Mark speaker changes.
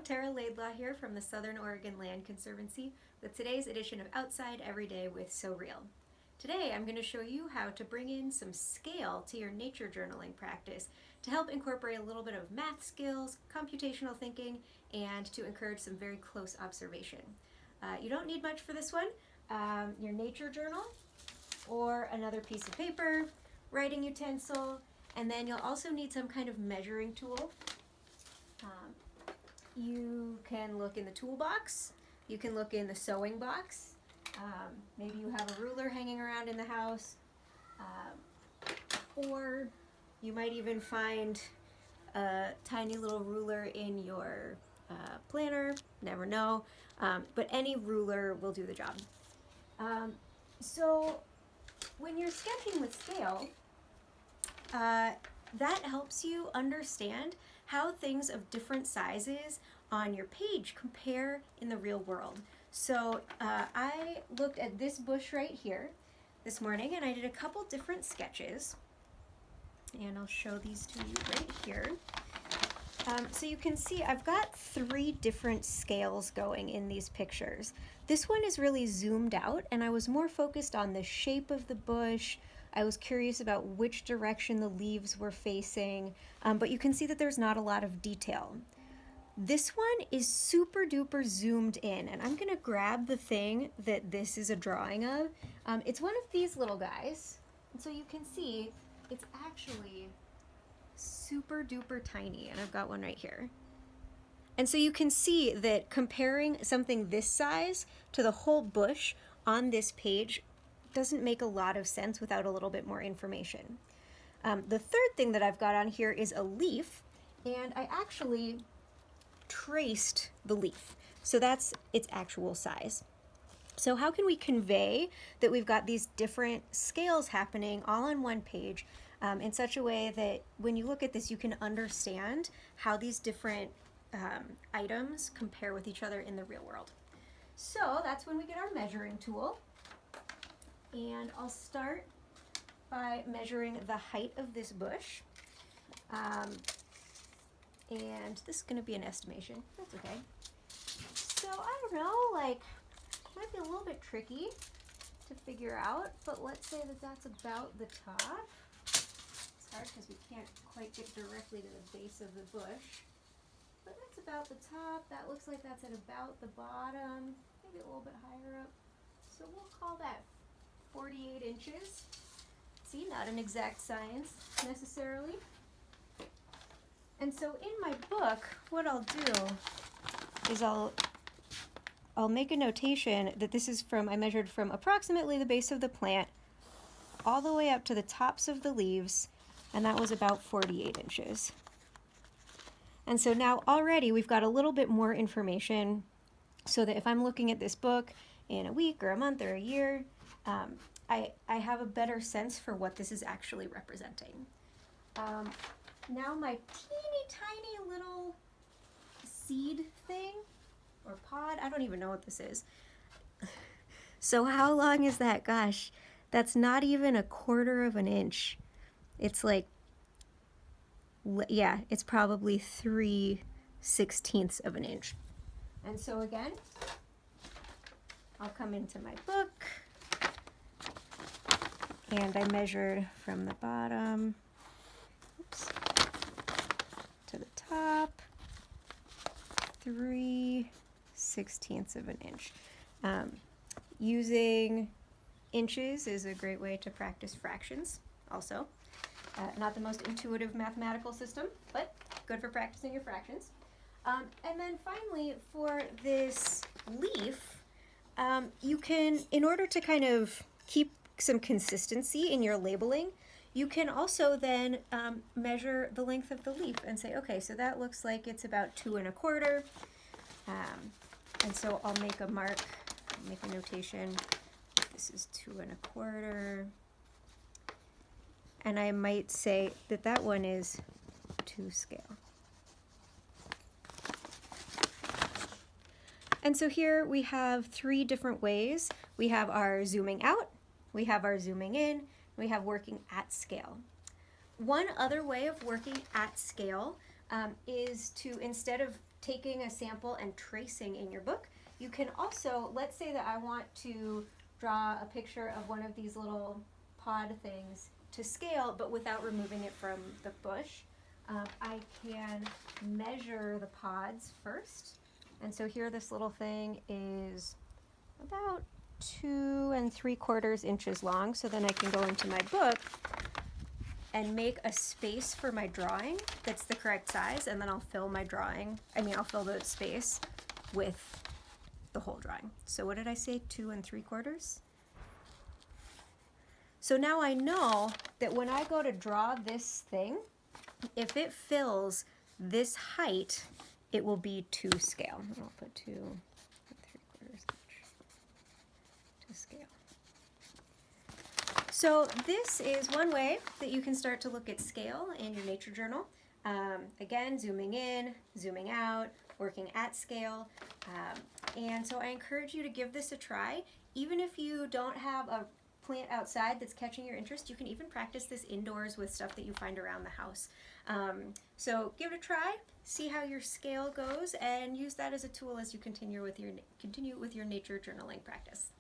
Speaker 1: Tara Laidlaw here from the Southern Oregon Land Conservancy with today's edition of Outside Every Day with SOREEL. Today I'm going to show you how to bring in some scale to your nature journaling practice to help incorporate a little bit of math skills, computational thinking, and to encourage some very close observation. You don't need much for this one. Your nature journal or another piece of paper, writing utensil, and then you'll also need some kind of measuring tool. You can look in the toolbox, you can look in the sewing box, maybe you have a ruler hanging around in the house, or you might even find a tiny little ruler in your planner, never know, but any ruler will do the job. So when you're sketching with scale, that helps you understand how things of different sizes on your page compare in the real world. So I looked at this bush right here this morning and I did a couple different sketches, and I'll show these to you right here. So you can see I've got 3 different scales going in these pictures. This one is really zoomed out and I was more focused on the shape of the bush. I was curious about which direction the leaves were facing, but you can see that there's not a lot of detail. This one is super duper zoomed in, and I'm gonna grab the thing that this is a drawing of. It's one of these little guys, and so you can see it's actually super duper tiny, and I've got one right here. And so you can see that comparing something this size to the whole bush on this page doesn't make a lot of sense without a little bit more information. The third thing that I've got on here is a leaf, and I actually traced the leaf. So that's its actual size. So how can we convey that we've got these different scales happening all on one page in such a way that when you look at this, you can understand how these different items compare with each other in the real world? So that's when we get our measuring tool. And I'll start by measuring the height of this bush. And this is going to be an estimation. That's okay. So I don't know, like, it might be a little bit tricky to figure out, but let's say that that's about the top. It's hard because we can't quite get directly to the base of the bush. But that's about the top. That looks like that's at about the bottom, maybe a little bit higher up. So we'll call that 48 inches. See, not an exact science necessarily. And so in my book, what I'll do is I'll make a notation that this is I measured from approximately the base of the plant all the way up to the tops of the leaves, and that was about 48 inches. And so now already we've got a little bit more information so that if I'm looking at this book in a week or a month or a year, I have a better sense for what this is actually representing. Now my teeny tiny little seed thing, or pod, I don't even know what this is. So how long is that? Gosh, that's not even 1/4 of an inch. It's like, yeah, it's probably 3/16 of an inch. And so again, I'll come into my book, and I measured from the bottom, to the top, 3/16 of an inch. Using inches is a great way to practice fractions also. Not the most intuitive mathematical system, but good for practicing your fractions. And then finally, for this leaf, you can, in order to kind of keep some consistency in your labeling, you can also then measure the length of the leaf and say, okay, so that looks like it's about 2 1/4. And so I'll make a mark, make a notation. This is 2 1/4. And I might say that that one is to scale. And so here we have 3 different ways. We have our zooming out, we have our zooming in, we have working at scale. One other way of working at scale is to, instead of taking a sample and tracing in your book, you can also, let's say that I want to draw a picture of one of these little pod things to scale, but without removing it from the bush. I can measure the pods first. And so here this little thing is about 2 3/4 inches long. So then I can go into my book and make a space for my drawing that's the correct size, and then I'll fill my drawing, I'll fill the space with the whole drawing. So what did I say, 2 3/4? So now I know that when I go to draw this thing, if it fills this height, it will be to scale. I'll put 2 3/4 inch to scale. So this is one way that you can start to look at scale in your nature journal. Again, zooming in, zooming out, working at scale. And so I encourage you to give this a try. Even if you don't have a plant outside that's catching your interest, you can even practice this indoors with stuff that you find around the house. So give it a try, see how your scale goes, and use that as a tool as you continue with your nature journaling practice.